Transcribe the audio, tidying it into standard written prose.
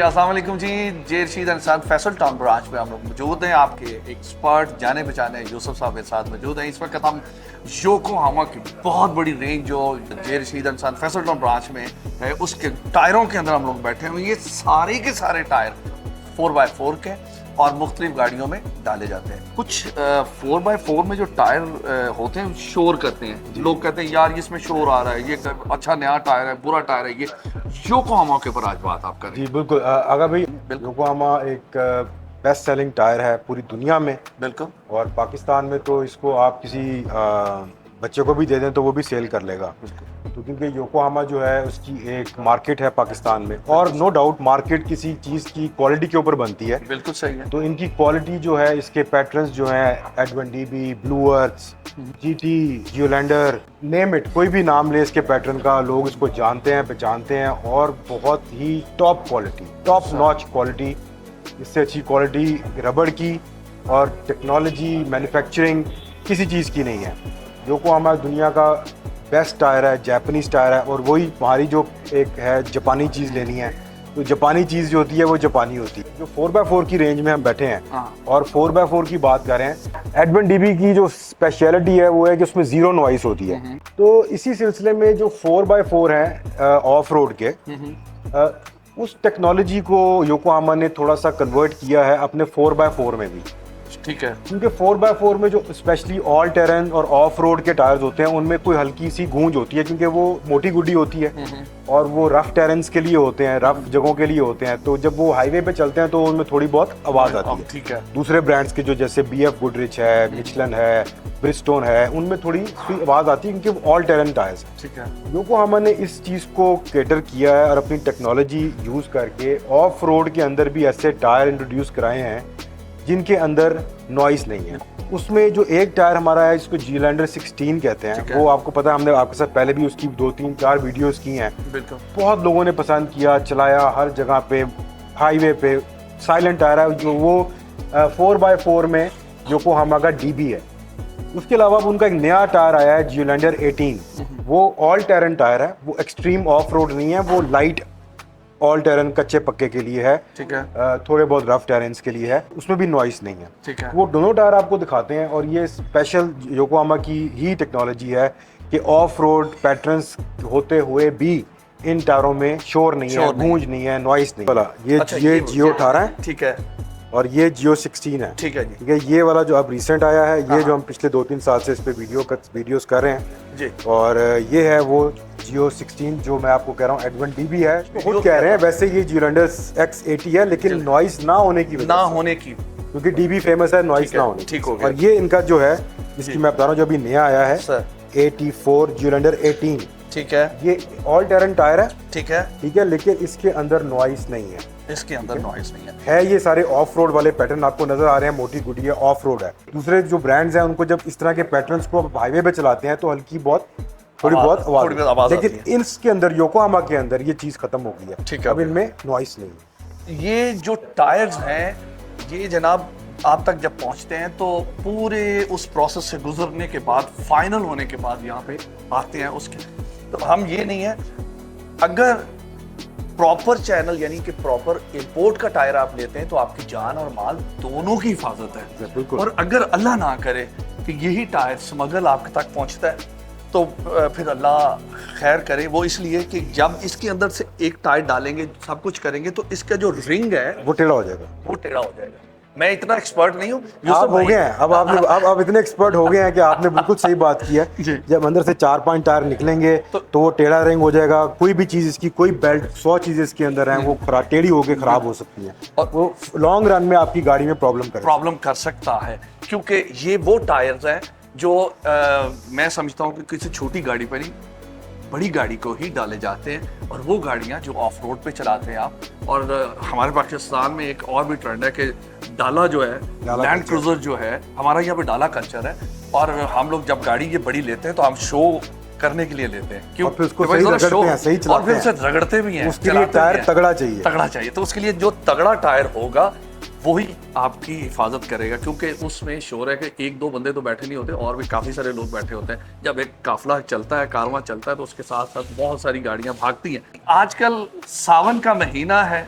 अस्सलाम वालेकुम जी। जे Rashid Ansar Faisal town branch में हम लोग मौजूद हैं। आपके एक्सपर्ट जाने पहचाने यूसुफ साहब के साथ मौजूद हैं। इस वक्त हम योकोहामा की बहुत बड़ी रेंज जो जे रशीद अंसार फैसल टाउन ब्रांच में है उसके टायरों के अंदर हम लोग बैठे हुए। ये सारे के सारे टायर 4x4 के और मुख्तलिफ गाड़ियों में डाले जाते हैं। कुछ 4x4 में जो टायर होते हैं शोर करते हैं, लोग कहते हैं यार इसमें शोर आ रहा है, ये अच्छा नया टायर है, बुरा टायर है। ये योकोहामा के ऊपर आज बात आप करें। जी बिल्कुल। अगर भाई योकोहामा एक बेस्ट सेलिंग टायर है पूरी दुनिया में, बिल्कुल, और पाकिस्तान में तो इसको आप किसी बच्चे को भी दे दें तो वो भी सेल कर लेगा। तो क्योंकि योकोहामा जो है उसकी एक मार्केट है पाकिस्तान में, और नो डाउट मार्केट किसी चीज़ की क्वालिटी के ऊपर बनती है। बिल्कुल सही है। तो इनकी क्वालिटी जो है, इसके पैटर्न्स जो हैं, H1DB, ब्लू अर्थ्स, GT, जियोलैंडर, नेम इट, कोई भी नाम ले इसके पैटर्न का, लोग इसको जानते हैं, पहचानते हैं, और बहुत ही top quality, top notch quality. इससे अच्छी क्वालिटी रबड़ की और टेक्नोलॉजी, मैन्युफैक्चरिंग किसी चीज़ की नहीं है। योकोहामा दुनिया का बेस्ट टायर है, जापानीज टायर है। और वही हमारी जो एक है जापानी चीज़ लेनी है, तो जापानी चीज़ जो होती है वो जापानी होती है। जो 4x4 की रेंज में हम बैठे हैं और 4x4 की बात कर रहे हैं, H1DB की जो स्पेशलिटी है वो है कि उसमें ज़ीरो नॉइस होती है। तो इसी सिलसिले में जो 4x4 है ऑफ रोड के, उस टेक्नोलॉजी को योकोहामा ने थोड़ा सा कन्वर्ट किया है अपने 4x4 में भी। ठीक है, क्योंकि 4x4 में जो स्पेशली ऑल टेरेन और ऑफ रोड के टायर्स होते हैं उनमें कोई हल्की सी गूंज होती है, क्योंकि वो मोटी गुड्डी होती है और वो रफ टेरेन्स के लिए होते हैं, रफ जगहों के लिए होते हैं। तो जब वो हाईवे पे चलते हैं तो उनमें थोड़ी बहुत आवाज़ आती है। ठीक है। दूसरे दूसरे ब्रांड्स के जो जैसे BF गुडरिच है, मिचलन है, ब्रिजस्टोन है, उनमें थोड़ी सी आवाज़ आती है क्योंकि ऑल टेरेन टायर्स हैं। ठीक है। योकोहामा ने इस चीज़ को कैटर किया है और अपनी टेक्नोलॉजी यूज़ करके ऑफ रोड के अंदर भी ऐसे टायर इंट्रोड्यूस कराए हैं जिनके अंदर नॉइस नहीं है। उसमें जो एक टायर हमारा है जिसको जियोलैंडर 16 कहते हैं, वो आपको पता है, हमने आपके साथ पहले भी उसकी 2-3-4 वीडियोस की हैं। बिल्कुल। बहुत लोगों ने पसंद किया, चलाया हर जगह पे, हाईवे पे। साइलेंट टायर है जो वो 4x4 में योकोहामा का DB है। उसके अलावा उनका एक नया टायर आया है जियोलैंडर 18। वो ऑल टेरेन टायर है, वो एक्सट्रीम ऑफ रोड नहीं है, वो लाइट ऑल टेरेन कच्चे पक्के के लिए है। ठीक है। थोड़े बहुत रफ टेरेन्स के लिए है, उसमें भी नॉइस नहीं है। ठीक है। वो दोनों टायर आपको दिखाते हैं, और ये स्पेशल योकोहामा की ही टेक्नोलॉजी है कि ऑफ रोड पैटर्न्स होते हुए भी इन टायरों में शोर नहीं है, गूंज नहीं है, नॉइस नहीं है। ये अच्छा, ये जियो 18 है। ठीक है। और ये जियो 16 है। ठीक है जी। ठीक है। ये वाला जो अब रिसेंट आया है, ये जो हम पिछले 2-3 साल से इस पे वीडियोस कर रहे हैं जी। और ये है वो जियो 16 जो मैं आपको कह रहा हूँ H1DB है। खुद कह रहे हैं वैसे ये जियोलैंडर X80 है, लेकिन नॉइस ना होने की वजह से, क्योंकि DB फेमस है नॉइस ना होने। ठीक हो गया। और ये इनका जो है, जिसकी मैं बता रहा हूँ, जो अभी नया आया है सर 84 जियोलैंडर 18। ठीक है। ये ऑल टेरेन टायर है। ठीक है। ठीक है, लेकिन इसके अंदर नॉइस नहीं है। इसके अंदर नॉइस नहीं है। ये सारे ऑफ रोड वाले पैटर्न आपको नजर आ रहे हैं, मोटी गुडी है, ऑफ रोड है। दूसरे जो ब्रांड्स हैं उनको जब इस तरह के पैटर्न्स को हाईवे पे चलाते हैं तो हल्की बहुत थोड़ी बहुत आवाज, लेकिन इसके अंदर योकोहामा के अंदर ये चीज खत्म हो गई है। ठीक है। अब इनमें नॉइस नहीं है। ये जो टायर्स हैं, ये जनाब आप तक जब पहुंचते हैं तो पूरे उस प्रोसेस से गुजरने के बाद, फाइनल होने के बाद यहाँ पे आते हैं उसके। तो हम ये नहीं है, अगर प्रॉपर चैनल यानी कि प्रॉपर इंपोर्ट का टायर आप लेते हैं तो आपकी जान और माल दोनों की हिफाजत है। और अगर अल्लाह ना करे कि यही टायर स्मगल आपके तक पहुंचता है तो फिर अल्लाह खैर करे। वो इसलिए कि जब इसके अंदर से एक टायर डालेंगे, सब कुछ करेंगे, तो इसका जो रिंग है वो टेढ़ा हो जाएगा। वो टेढ़ा हो जाएगा। मैं इतना एक्सपर्ट नहीं हूँ, आप हो गए हैं अब, आपने अब इतने एक्सपर्ट हो गए हैं कि आपने बिल्कुल सही बात की है। जब अंदर से 4-5 टायर निकलेंगे तो वो टेढ़ा रिंग हो जाएगा। कोई भी चीज इसकी, कोई बेल्ट, 100 चीजें इसके अंदर हैं, वो टेढ़ी होकर खराब हो सकती है, और वो लॉन्ग रन में आपकी गाड़ी में प्रॉब्लम कर सकता है। क्योंकि ये वो टायर्स हैं जो मैं समझता हूँ कि किसी छोटी गाड़ी पर नहीं, बड़ी गाड़ी को ही डाले जाते हैं। और वो गाड़ियाँ जो ऑफ रोड पे चलाते हैं आप, और हमारे पाकिस्तान में एक और भी ट्रेंड है कि डाला जो है, लैंड क्रूजर जो है, हमारा यहाँ पे डाला कल्चर है। और हम लोग जब गाड़ी ये बड़ी लेते हैं तो हम शो करने के लिए लेते हैं, क्यों? और फिर उसको सही रगड़ते हैं, सही चलाते हैं, और फिर उसे रगड़ते भी हैं। उसके लिए टायर तगड़ा चाहिए। तो उसके लिए जो तगड़ा टायर होगा वही आपकी हिफाजत करेगा, क्योंकि उसमें शोर है कि एक दो बंदे तो बैठे नहीं होते, और भी काफ़ी सारे लोग बैठे होते हैं। जब एक काफिला चलता है, कारवां चलता है, तो उसके साथ साथ बहुत सारी गाड़ियां भागती हैं। आजकल सावन का महीना है